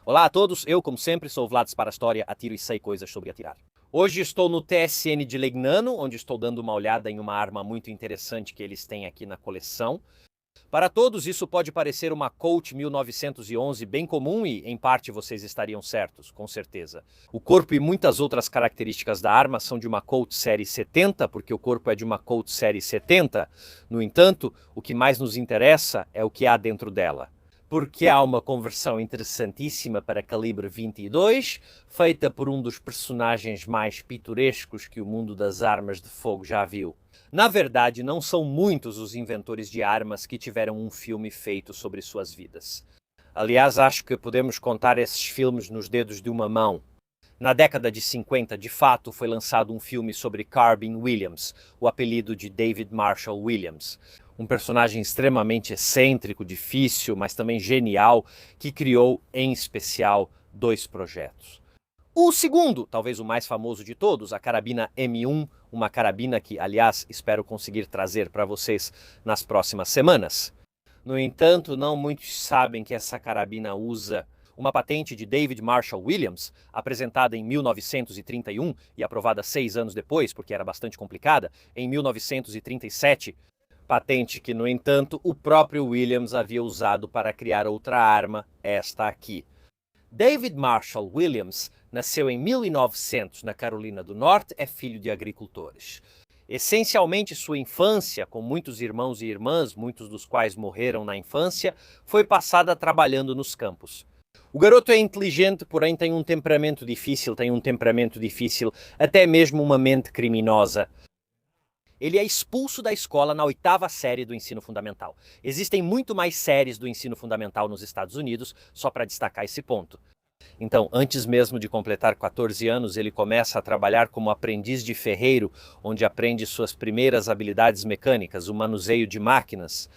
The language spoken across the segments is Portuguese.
Olá a todos, eu, como sempre, sou o Vlad para a História, atiro e sei coisas sobre atirar. Hoje estou no TSN de Legnano, onde estou dando uma olhada em uma arma muito interessante que eles têm aqui na coleção. Para todos, isso pode parecer uma Colt 1911 bem comum e, em parte, vocês estariam certos, com certeza. O corpo e muitas outras características da arma são de uma Colt Série 70, porque o corpo é de uma Colt Série 70. No entanto, o que mais nos interessa é o que há dentro dela. Porque há uma conversão interessantíssima para calibre 22, feita por um dos personagens mais pitorescos que o mundo das armas de fogo já viu. Na verdade, não são muitos os inventores de armas que tiveram um filme feito sobre suas vidas. Aliás, acho que podemos contar esses filmes nos dedos de uma mão. Na década de 50, de fato, foi lançado um filme sobre Carbine Williams, o apelido de David Marshall Williams. Um personagem extremamente excêntrico, difícil, mas também genial, que criou, em especial, dois projetos. O segundo, talvez o mais famoso de todos, a carabina M1, uma carabina que, aliás, espero conseguir trazer para vocês nas próximas semanas. No entanto, não muitos sabem que essa carabina usa uma patente de David Marshall Williams, apresentada em 1931 e aprovada 6 anos depois, porque era bastante complicada, em 1937, patente que, no entanto, o próprio Williams havia usado para criar outra arma, esta aqui. David Marshall Williams nasceu em 1900 na Carolina do Norte, é filho de agricultores. Essencialmente, sua infância, com muitos irmãos e irmãs, muitos dos quais morreram na infância, foi passada trabalhando nos campos. O garoto é inteligente, porém tem um temperamento difícil, até mesmo uma mente criminosa. Ele é expulso da escola na 8ª série do ensino fundamental. Existem muito mais séries do ensino fundamental nos Estados Unidos, só para destacar esse ponto. Então, antes mesmo de completar 14 anos, ele começa a trabalhar como aprendiz de ferreiro, onde aprende suas primeiras habilidades mecânicas, o manuseio de máquinas.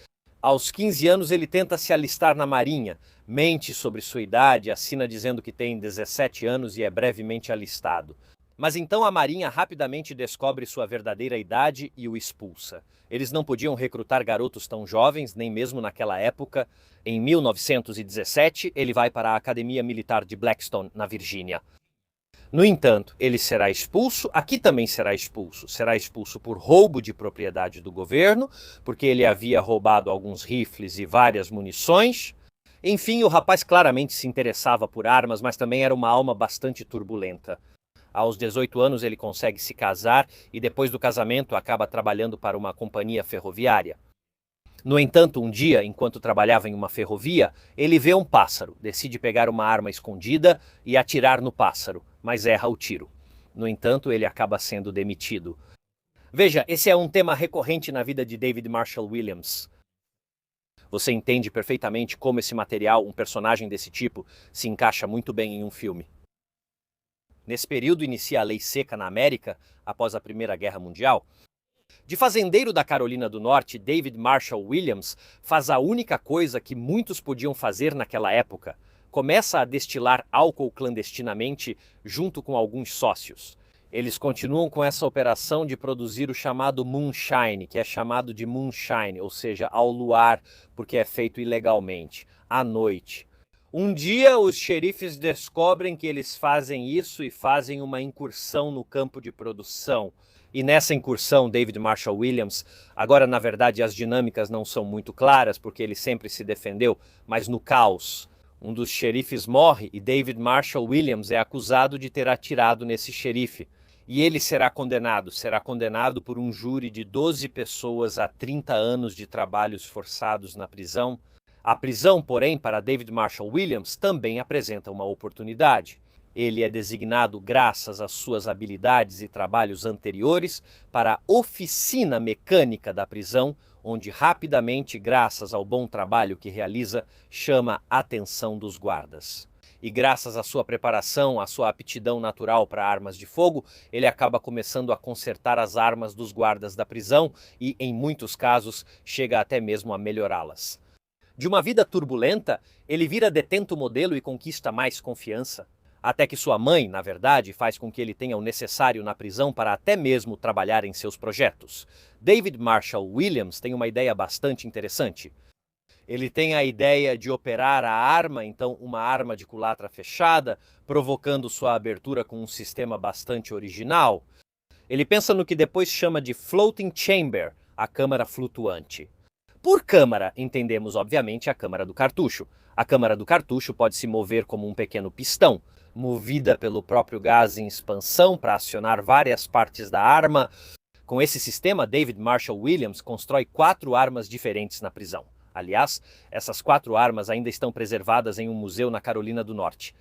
Aos 15 anos, ele tenta se alistar na Marinha, mente sobre sua idade, assina dizendo que tem 17 anos e é brevemente alistado. Mas então a Marinha rapidamente descobre sua verdadeira idade e o expulsa. Eles não podiam recrutar garotos tão jovens, nem mesmo naquela época. Em 1917, ele vai para a Academia Militar de Blackstone, na Virgínia. No entanto, ele será expulso, aqui também será expulso por roubo de propriedade do governo, porque ele havia roubado alguns rifles e várias munições. Enfim, o rapaz claramente se interessava por armas, mas também era uma alma bastante turbulenta. Aos 18 anos ele consegue se casar e depois do casamento acaba trabalhando para uma companhia ferroviária. No entanto, um dia, enquanto trabalhava em uma ferrovia, ele vê um pássaro, decide pegar uma arma escondida e atirar no pássaro, mas erra o tiro. No entanto, ele acaba sendo demitido. Veja, esse é um tema recorrente na vida de David Marshall Williams. Você entende perfeitamente como esse material, um personagem desse tipo, se encaixa muito bem em um filme. Nesse período inicia a Lei Seca na América, após a Primeira Guerra Mundial. De fazendeiro da Carolina do Norte, David Marshall Williams faz a única coisa que muitos podiam fazer naquela época. Começa a destilar álcool clandestinamente junto com alguns sócios. Eles continuam com essa operação de produzir o chamado moonshine, que é chamado de moonshine, ou seja, ao luar, porque é feito ilegalmente, à noite. Um dia, os xerifes descobrem que eles fazem isso e fazem uma incursão no campo de produção. E nessa incursão, David Marshall Williams, agora na verdade as dinâmicas não são muito claras, porque ele sempre se defendeu, mas no caos, um dos xerifes morre e David Marshall Williams é acusado de ter atirado nesse xerife. E ele será condenado por um júri de 12 pessoas a 30 anos de trabalhos forçados na prisão. A prisão, porém, para David Marshall Williams também apresenta uma oportunidade. Ele é designado, graças às suas habilidades e trabalhos anteriores, para a oficina mecânica da prisão, onde rapidamente, graças ao bom trabalho que realiza, chama a atenção dos guardas. E graças à sua preparação, à sua aptidão natural para armas de fogo, ele acaba começando a consertar as armas dos guardas da prisão e, em muitos casos, chega até mesmo a melhorá-las. De uma vida turbulenta, ele vira detento modelo e conquista mais confiança. Até que sua mãe, na verdade, faz com que ele tenha o necessário na prisão para até mesmo trabalhar em seus projetos. David Marshall Williams tem uma ideia bastante interessante. Ele tem a ideia de operar a arma, então uma arma de culatra fechada, provocando sua abertura com um sistema bastante original. Ele pensa no que depois chama de floating chamber, a câmara flutuante. Por câmara, entendemos obviamente a câmara do cartucho. A câmara do cartucho pode se mover como um pequeno pistão, movida pelo próprio gás em expansão para acionar várias partes da arma. Com esse sistema, David Marshall Williams constrói 4 armas diferentes na prisão. Aliás, essas 4 armas ainda estão preservadas em um museu na Carolina do Norte.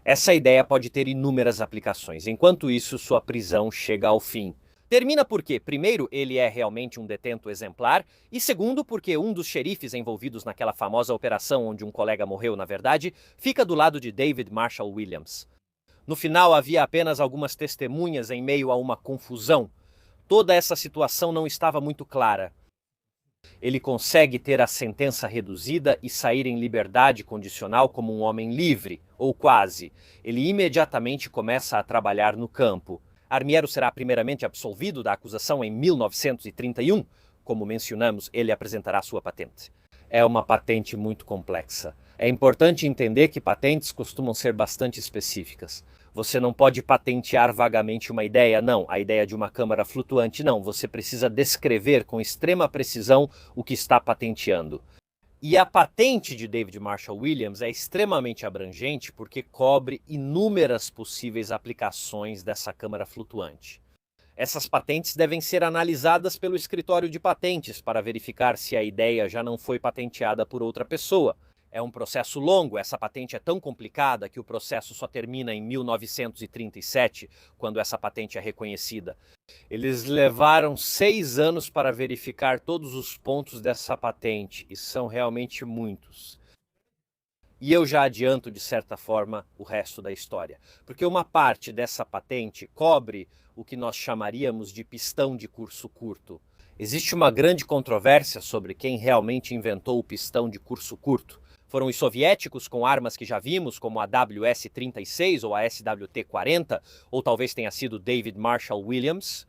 Essa ideia pode ter inúmeras aplicações. Enquanto isso, sua prisão chega ao fim. Termina porque, primeiro, ele é realmente um detento exemplar, e segundo, porque um dos xerifes envolvidos naquela famosa operação onde um colega morreu, na verdade, fica do lado de David Marshall Williams. No final, havia apenas algumas testemunhas em meio a uma confusão. Toda essa situação não estava muito clara. Ele consegue ter a sentença reduzida e sair em liberdade condicional como um homem livre, ou quase. Ele imediatamente começa a trabalhar no campo. Armiero será primeiramente absolvido da acusação em 1931. Como mencionamos, ele apresentará sua patente. É uma patente muito complexa. É importante entender que patentes costumam ser bastante específicas. Você não pode patentear vagamente uma ideia, não. A ideia de uma câmara flutuante, não. Você precisa descrever com extrema precisão o que está patenteando. E a patente de David Marshall Williams é extremamente abrangente porque cobre inúmeras possíveis aplicações dessa câmara flutuante. Essas patentes devem ser analisadas pelo escritório de patentes para verificar se a ideia já não foi patenteada por outra pessoa. É um processo longo, essa patente é tão complicada que o processo só termina em 1937, quando essa patente é reconhecida. Eles levaram 6 anos para verificar todos os pontos dessa patente, e são realmente muitos. E eu já adianto, de certa forma, o resto da história, porque uma parte dessa patente cobre o que nós chamaríamos de pistão de curso curto. Existe uma grande controvérsia sobre quem realmente inventou o pistão de curso curto. Foram os soviéticos com armas que já vimos, como a WS-36 ou a SWT-40, ou talvez tenha sido David Marshall Williams?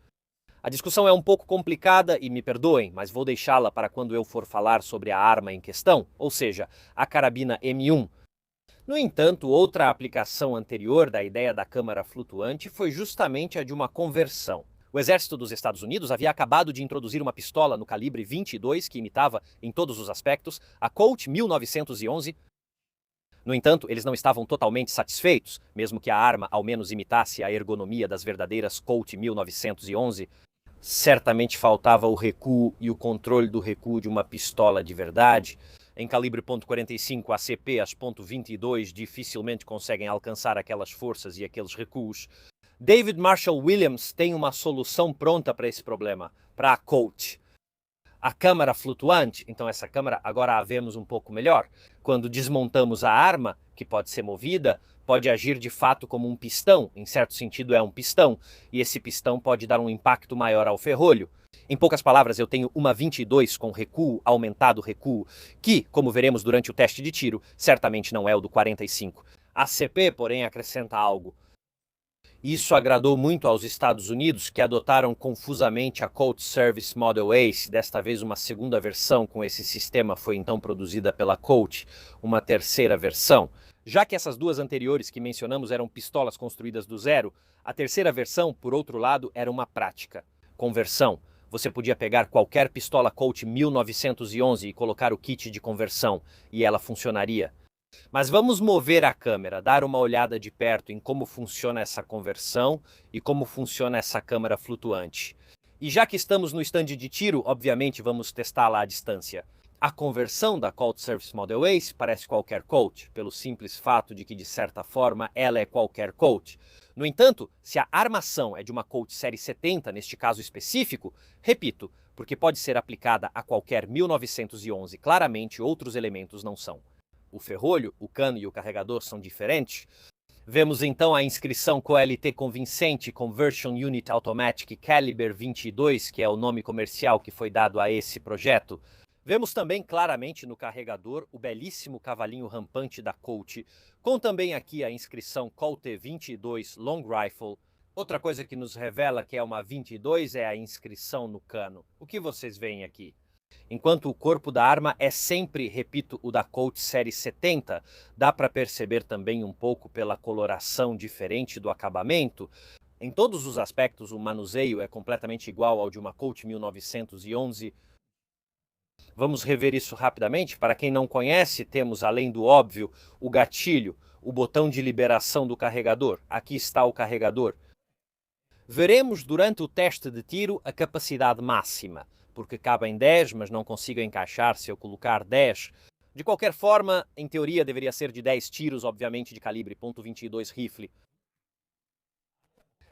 A discussão é um pouco complicada e me perdoem, mas vou deixá-la para quando eu for falar sobre a arma em questão, ou seja, a carabina M1. No entanto, outra aplicação anterior da ideia da câmara flutuante foi justamente a de uma conversão. O exército dos Estados Unidos havia acabado de introduzir uma pistola no calibre 22 que imitava, em todos os aspectos, a Colt 1911. No entanto, eles não estavam totalmente satisfeitos, mesmo que a arma ao menos imitasse a ergonomia das verdadeiras Colt 1911. Certamente faltava o recuo e o controle do recuo de uma pistola de verdade. Em calibre .45 ACP, as .22 dificilmente conseguem alcançar aquelas forças e aqueles recuos. David Marshall Williams tem uma solução pronta para esse problema, para a Colt. A câmara flutuante, então essa câmara agora a vemos um pouco melhor. Quando desmontamos a arma, que pode ser movida, pode agir de fato como um pistão, em certo sentido é um pistão, e esse pistão pode dar um impacto maior ao ferrolho. Em poucas palavras, eu tenho uma 22 com recuo, aumentado recuo, que, como veremos durante o teste de tiro, certamente não é o do 45. A CP, porém, acrescenta algo. Isso agradou muito aos Estados Unidos, que adotaram confusamente a Colt Service Model Ace. Desta vez, uma segunda versão com esse sistema foi então produzida pela Colt, uma terceira versão. Já que essas duas anteriores que mencionamos eram pistolas construídas do zero, a terceira versão, por outro lado, era uma prática. Conversão. Você podia pegar qualquer pistola Colt 1911 e colocar o kit de conversão, e ela funcionaria. Mas vamos mover a câmera, dar uma olhada de perto em como funciona essa conversão e como funciona essa câmara flutuante. E já que estamos no stand de tiro, obviamente vamos testá-la à distância. A conversão da Colt Service Model Ace parece qualquer Colt, pelo simples fato de que, de certa forma, ela é qualquer Colt. No entanto, se a armação é de uma Colt Série 70, neste caso específico, repito, porque pode ser aplicada a qualquer 1911, claramente outros elementos não são. O ferrolho, o cano e o carregador são diferentes. Vemos então a inscrição QLT convincente Conversion Unit Automatic Caliber 22, que é o nome comercial que foi dado a esse projeto. Vemos também claramente no carregador o belíssimo cavalinho rampante da Colt, com também aqui a inscrição Colt 22 Long Rifle. Outra coisa que nos revela que é uma 22 é a inscrição no cano. O que vocês veem aqui? Enquanto o corpo da arma é sempre, repito, o da Colt Série 70, dá para perceber também um pouco pela coloração diferente do acabamento. Em todos os aspectos, o manuseio é completamente igual ao de uma Colt 1911. Vamos rever isso rapidamente. Para quem não conhece, temos, além do óbvio, o gatilho, o botão de liberação do carregador. Aqui está o carregador. Veremos durante o teste de tiro a capacidade máxima, porque cabem 10, mas não consigo encaixar se eu colocar 10. De qualquer forma, em teoria deveria ser de 10 tiros, obviamente de calibre .22 rifle.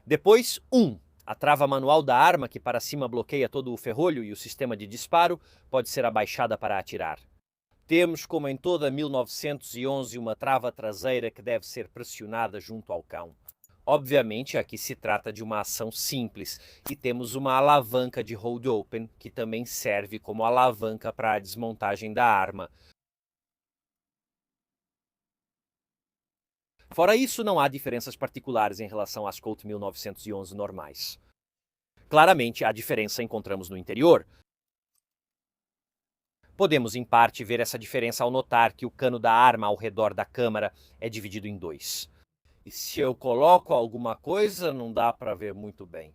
Depois, 1. A trava manual da arma, que para cima bloqueia todo o ferrolho e o sistema de disparo, pode ser abaixada para atirar. Temos, como em toda 1911, uma trava traseira que deve ser pressionada junto ao cão. Obviamente, aqui se trata de uma ação simples e temos uma alavanca de hold open, que também serve como alavanca para a desmontagem da arma. Fora isso, não há diferenças particulares em relação às Colt 1911 normais. Claramente, a diferença encontramos no interior. Podemos, em parte, ver essa diferença ao notar que o cano da arma ao redor da câmara é dividido em dois. E se eu coloco alguma coisa, não dá para ver muito bem.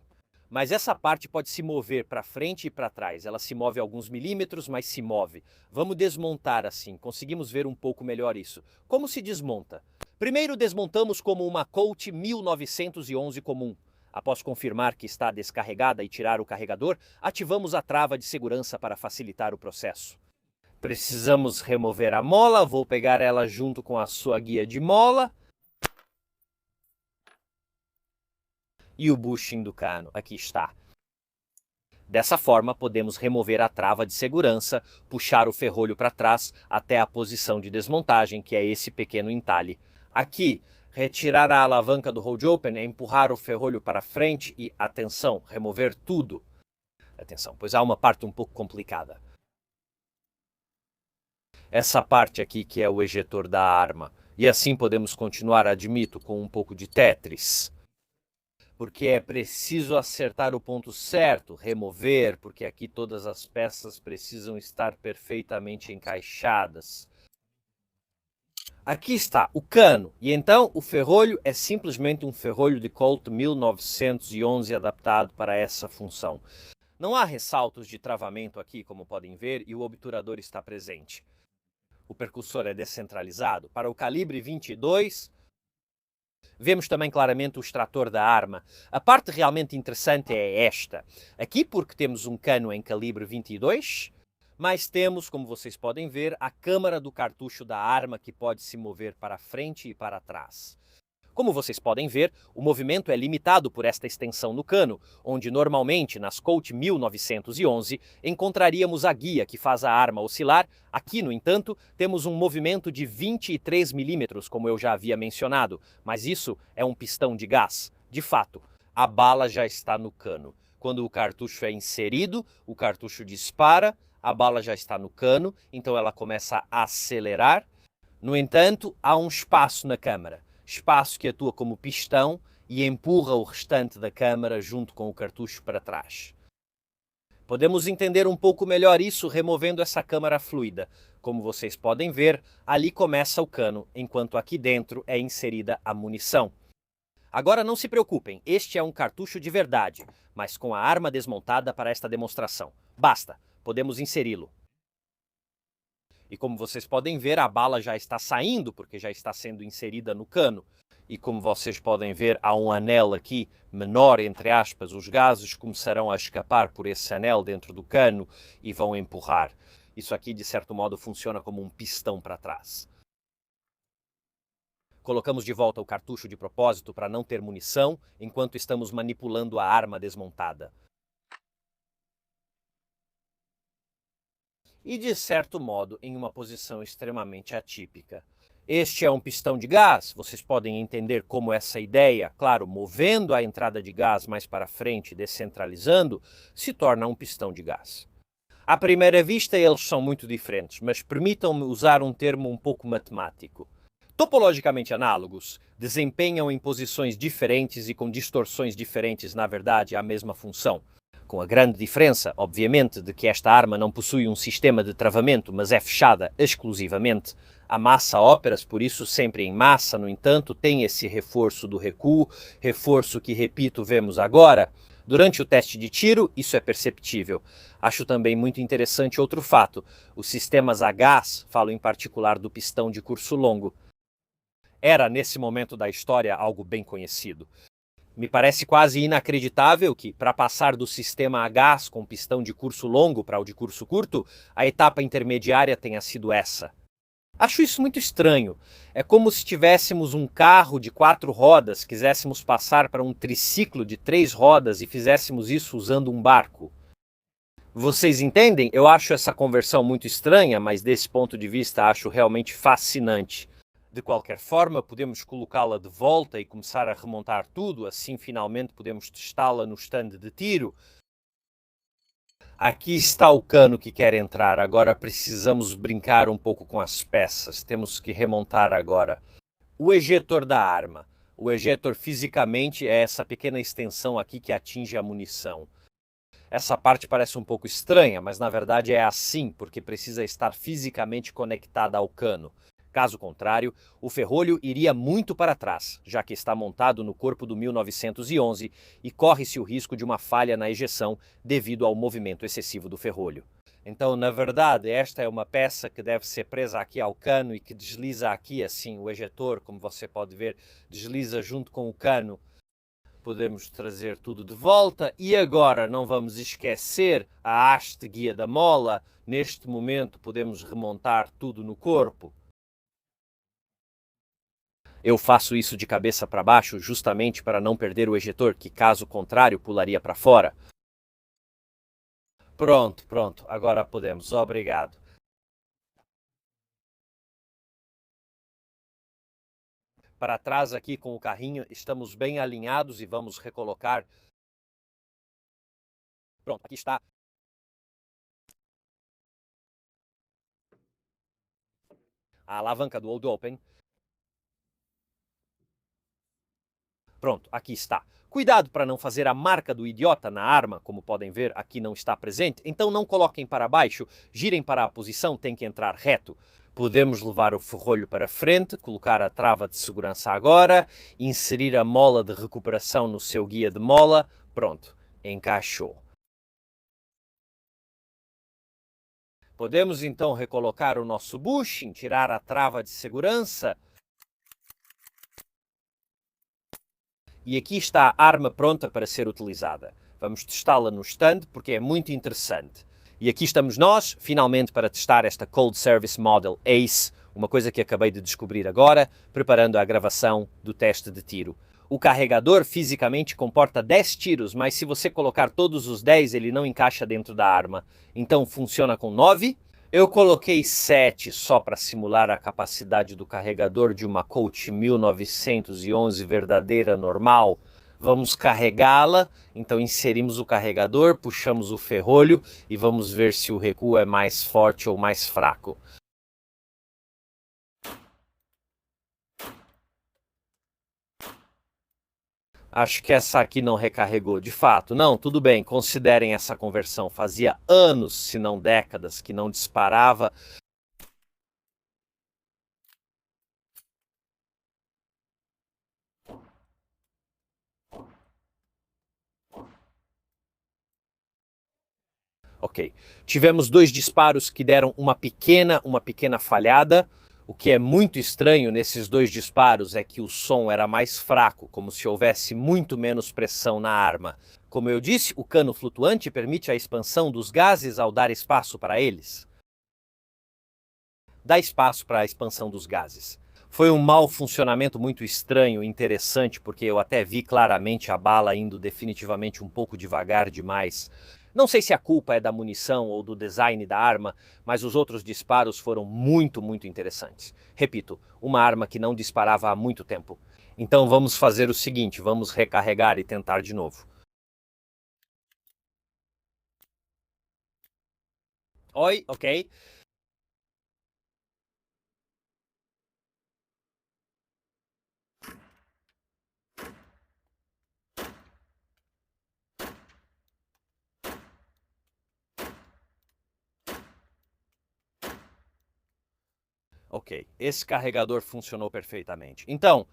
Mas essa parte pode se mover para frente e para trás. Ela se move alguns milímetros, mas se move. Vamos desmontar assim. Conseguimos ver um pouco melhor isso. Como se desmonta? Primeiro desmontamos como uma Colt 1911 comum. Após confirmar que está descarregada e tirar o carregador, ativamos a trava de segurança para facilitar o processo. Precisamos remover a mola. Vou pegar ela junto com a sua guia de mola. E o bushing do cano, aqui está. Dessa forma, podemos remover a trava de segurança, puxar o ferrolho para trás até a posição de desmontagem, que é esse pequeno entalhe. Aqui, retirar a alavanca do hold open é empurrar o ferrolho para frente e, atenção, remover tudo. Atenção, pois há uma parte um pouco complicada. Essa parte aqui que é o ejetor da arma. E assim podemos continuar, admito, com um pouco de Tetris. Porque é preciso acertar o ponto certo, remover, porque aqui todas as peças precisam estar perfeitamente encaixadas. Aqui está o cano, e então o ferrolho é simplesmente um ferrolho de Colt 1911 adaptado para essa função. Não há ressaltos de travamento aqui, como podem ver, e o obturador está presente. O percussor é descentralizado. Para o calibre 22... Vemos também claramente o extrator da arma. A parte realmente interessante é esta. Aqui porque temos um cano em calibre 22, mas temos, como vocês podem ver, a câmara do cartucho da arma que pode se mover para frente e para trás. Como vocês podem ver, o movimento é limitado por esta extensão no cano, onde normalmente nas Colt 1911 encontraríamos a guia que faz a arma oscilar. Aqui, no entanto, temos um movimento de 23 milímetros, como eu já havia mencionado, mas isso é um pistão de gás. De fato, a bala já está no cano. Quando o cartucho é inserido, o cartucho dispara, a bala já está no cano, então ela começa a acelerar. No entanto, há um espaço na câmara. Espaço que atua como pistão e empurra o restante da câmara junto com o cartucho para trás. Podemos entender um pouco melhor isso removendo essa câmara fluida. Como vocês podem ver, ali começa o cano, enquanto aqui dentro é inserida a munição. Agora não se preocupem, este é um cartucho de verdade, mas com a arma desmontada para esta demonstração. Basta, podemos inseri-lo. E como vocês podem ver, a bala já está saindo, porque já está sendo inserida no cano. E como vocês podem ver, há um anel aqui, menor, entre aspas. Os gases começarão a escapar por esse anel dentro do cano e vão empurrar. Isso aqui, de certo modo, funciona como um pistão para trás. Colocamos de volta o cartucho de propósito para não ter munição, enquanto estamos manipulando a arma desmontada. E, de certo modo, em uma posição extremamente atípica. Este é um pistão de gás, vocês podem entender como essa ideia, claro, movendo a entrada de gás mais para frente, descentralizando, se torna um pistão de gás. À primeira vista, eles são muito diferentes, mas permitam-me usar um termo um pouco matemático. Topologicamente análogos, desempenham em posições diferentes e com distorções diferentes, na verdade, a mesma função. com a grande diferença, obviamente, de que esta arma não possui um sistema de travamento, mas é fechada exclusivamente a massa óperas, por isso sempre em massa, no entanto, tem esse reforço do recuo, reforço que, repito, vemos agora. Durante o teste de tiro, isso é perceptível. Acho também muito interessante outro fato. Os sistemas a gás, falo em particular do pistão de curso longo, era, nesse momento da história, algo bem conhecido. Me parece quase inacreditável que, para passar do sistema a gás com pistão de curso longo para o de curso curto, a etapa intermediária tenha sido essa. Acho isso muito estranho. É como se tivéssemos um carro de 4 rodas, quiséssemos passar para um triciclo de 3 rodas e fizéssemos isso usando um barco. Vocês entendem? Eu acho essa conversão muito estranha, mas desse ponto de vista acho realmente fascinante. De qualquer forma, podemos colocá-la de volta e começar a remontar tudo, assim finalmente podemos testá-la no stand de tiro. Aqui está o cano que quer entrar, agora precisamos brincar um pouco com as peças, temos que remontar agora. O ejetor da arma. O ejetor fisicamente é essa pequena extensão aqui que atinge a munição. Essa parte parece um pouco estranha, mas na verdade é assim, porque precisa estar fisicamente conectada ao cano. Caso contrário, o ferrolho iria muito para trás, já que está montado no corpo do 1911 e corre-se o risco de uma falha na ejeção devido ao movimento excessivo do ferrolho. Então, na verdade, esta é uma peça que deve ser presa aqui ao cano e que desliza aqui assim, o ejetor, como você pode ver, desliza junto com o cano. Podemos trazer tudo de volta e agora não vamos esquecer a haste guia da mola. Neste momento podemos remontar tudo no corpo. Eu faço isso de cabeça para baixo justamente para não perder o ejetor, que caso contrário pularia para fora. Pronto, agora podemos. Obrigado. Para trás aqui com o carrinho, estamos bem alinhados e vamos recolocar. Pronto, aqui está. A alavanca do Old Open. Pronto, aqui está. Cuidado para não fazer a marca do idiota na arma, como podem ver, aqui não está presente. Então não coloquem para baixo, girem para a posição, tem que entrar reto. Podemos levar o ferrolho para frente, colocar a trava de segurança agora, inserir a mola de recuperação no seu guia de mola. Pronto, encaixou. Podemos então recolocar o nosso bushing, tirar a trava de segurança. E aqui está a arma pronta para ser utilizada. Vamos testá-la no stand porque é muito interessante. E aqui estamos nós, finalmente para testar esta Cold Service Model ACE, uma coisa que acabei de descobrir agora, preparando a gravação do teste de tiro. O carregador fisicamente comporta 10 tiros, mas se você colocar todos os 10, ele não encaixa dentro da arma. Então funciona com 9. Eu coloquei 7 só para simular a capacidade do carregador de uma Colt 1911 verdadeira normal. Vamos carregá-la, então inserimos o carregador, puxamos o ferrolho e vamos ver se o recuo é mais forte ou mais fraco. Acho que essa aqui não recarregou, de fato. Não, tudo bem, considerem essa conversão. Fazia anos, se não décadas, que não disparava. Ok. Tivemos 2 disparos que deram uma pequena falhada. O que é muito estranho nesses 2 disparos é que o som era mais fraco, como se houvesse muito menos pressão na arma. Como eu disse, o cano flutuante permite a expansão dos gases ao dar espaço para eles. Dá espaço para a expansão dos gases. Foi um mau funcionamento muito estranho e interessante, porque eu até vi claramente a bala indo definitivamente um pouco devagar demais. Não sei se a culpa é da munição ou do design da arma, mas os outros disparos foram muito interessantes. Repito, uma arma que não disparava há muito tempo. Então vamos fazer o seguinte, vamos recarregar e tentar de novo. Oi, ok. Ok, esse carregador funcionou perfeitamente. Então,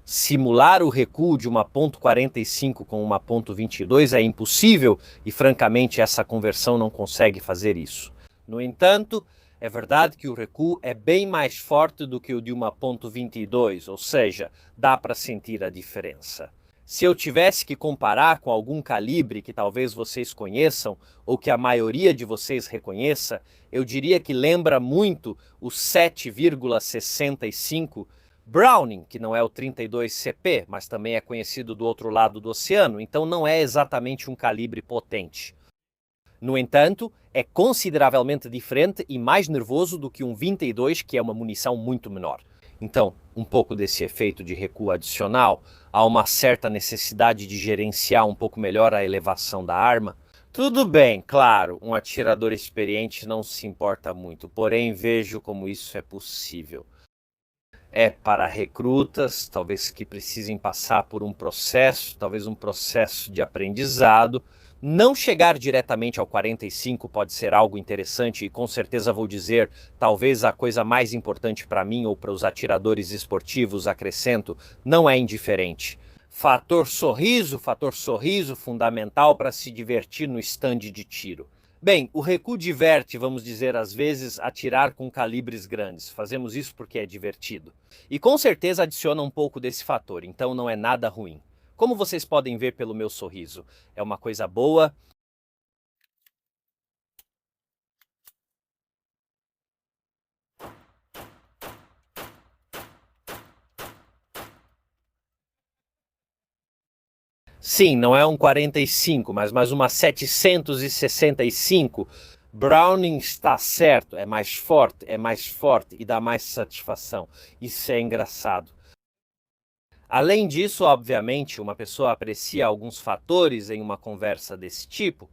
simular o recuo de uma ponto .45 com uma ponto .22 é impossível e, francamente, essa conversão não consegue fazer isso. No entanto, é verdade que o recuo é bem mais forte do que o de uma ponto .22, ou seja, dá para sentir a diferença. Se eu tivesse que comparar com algum calibre que talvez vocês conheçam ou que a maioria de vocês reconheça, eu diria que lembra muito o 7,65 Browning, que não é o 32CP, mas também é conhecido do outro lado do oceano, então não é exatamente um calibre potente. No entanto, é consideravelmente diferente e mais nervoso do que um 22, que é uma munição muito menor. Então, um pouco desse efeito de recuo adicional, há uma certa necessidade de gerenciar um pouco melhor a elevação da arma. Tudo bem, claro, um atirador experiente não se importa muito, porém vejo como isso é possível. É para recrutas, talvez que precisem passar por um processo, talvez um processo de aprendizado. Não chegar diretamente ao 45 pode ser algo interessante e com certeza vou dizer, talvez a coisa mais importante para mim ou para os atiradores esportivos, acrescento, não é indiferente. Fator sorriso fundamental para se divertir no stand de tiro. Bem, o recuo diverte, vamos dizer, às vezes, atirar com calibres grandes. Fazemos isso porque é divertido. E com certeza adiciona um pouco desse fator, então não é nada ruim. Como vocês podem ver pelo meu sorriso, é uma coisa boa. Sim, não é um 45, mas mais uma 765. Browning está certo, é mais forte e dá mais satisfação. Isso é engraçado. Além disso, obviamente, uma pessoa aprecia alguns fatores em uma conversa desse tipo.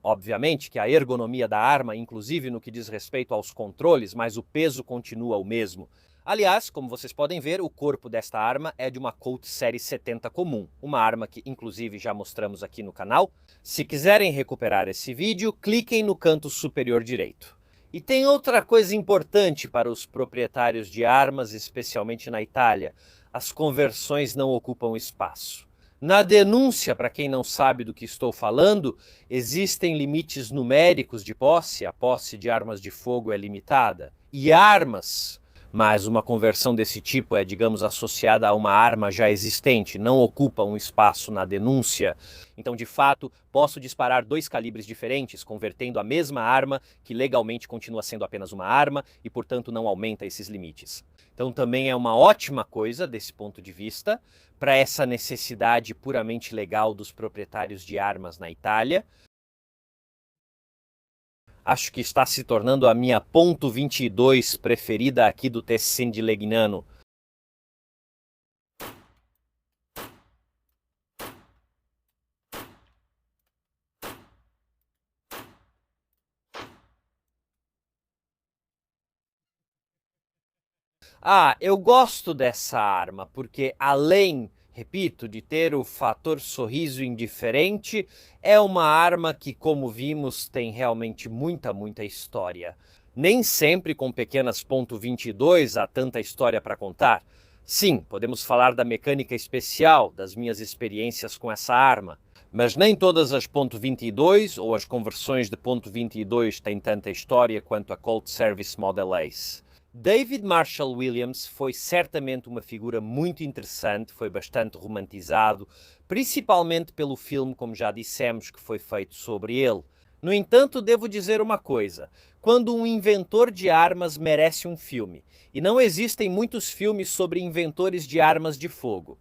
Obviamente, que a ergonomia da arma, inclusive no que diz respeito aos controles, mas o peso continua o mesmo. Aliás, como vocês podem ver, o corpo desta arma é de uma Colt Série 70 comum, uma arma que inclusive já mostramos aqui no canal. Se quiserem recuperar esse vídeo, cliquem no canto superior direito. E tem outra coisa importante para os proprietários de armas, especialmente na Itália: as conversões não ocupam espaço. Na denúncia, para quem não sabe do que estou falando, existem limites numéricos de posse, a posse de armas de fogo é limitada, e armas, mas uma conversão desse tipo é, digamos, associada a uma arma já existente, não ocupa um espaço na denúncia. Então, de fato, posso disparar dois calibres diferentes, convertendo a mesma arma, que legalmente continua sendo apenas uma arma e, portanto, não aumenta esses limites. Então, também é uma ótima coisa, desse ponto de vista, para essa necessidade puramente legal dos proprietários de armas na Itália. Acho que está se tornando a minha ponto .22 preferida aqui do Tessin de Legnano. Eu gosto dessa arma porque, além, repito, de ter o fator sorriso indiferente, é uma arma que, como vimos, tem realmente muita história. Nem sempre com pequenas ponto .22 há tanta história para contar. Sim, podemos falar da mecânica especial, das minhas experiências com essa arma, mas nem todas as ponto .22 ou as conversões de ponto .22 têm tanta história quanto a Colt Service Model Ace. David Marshall Williams foi certamente uma figura muito interessante, foi bastante romantizado, principalmente pelo filme, como já dissemos, que foi feito sobre ele. No entanto, devo dizer uma coisa: quando um inventor de armas merece um filme, e não existem muitos filmes sobre inventores de armas de fogo,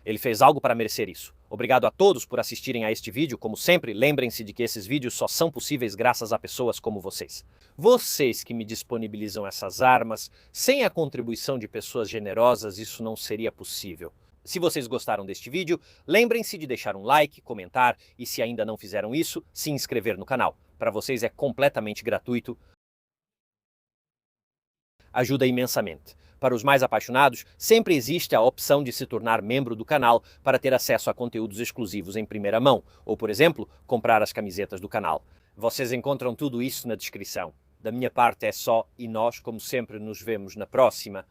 ele fez algo para merecer isso. Obrigado a todos por assistirem a este vídeo. Como sempre, lembrem-se de que esses vídeos só são possíveis graças a pessoas como vocês. Vocês que me disponibilizam essas armas. Sem a contribuição de pessoas generosas, isso não seria possível. Se vocês gostaram deste vídeo, lembrem-se de deixar um like, comentar e, se ainda não fizeram isso, se inscrever no canal. Para vocês é completamente gratuito. Ajuda imensamente. Para os mais apaixonados, sempre existe a opção de se tornar membro do canal para ter acesso a conteúdos exclusivos em primeira mão, ou, por exemplo, comprar as camisetas do canal. Vocês encontram tudo isso na descrição. Da minha parte é só e nós, como sempre, nos vemos na próxima.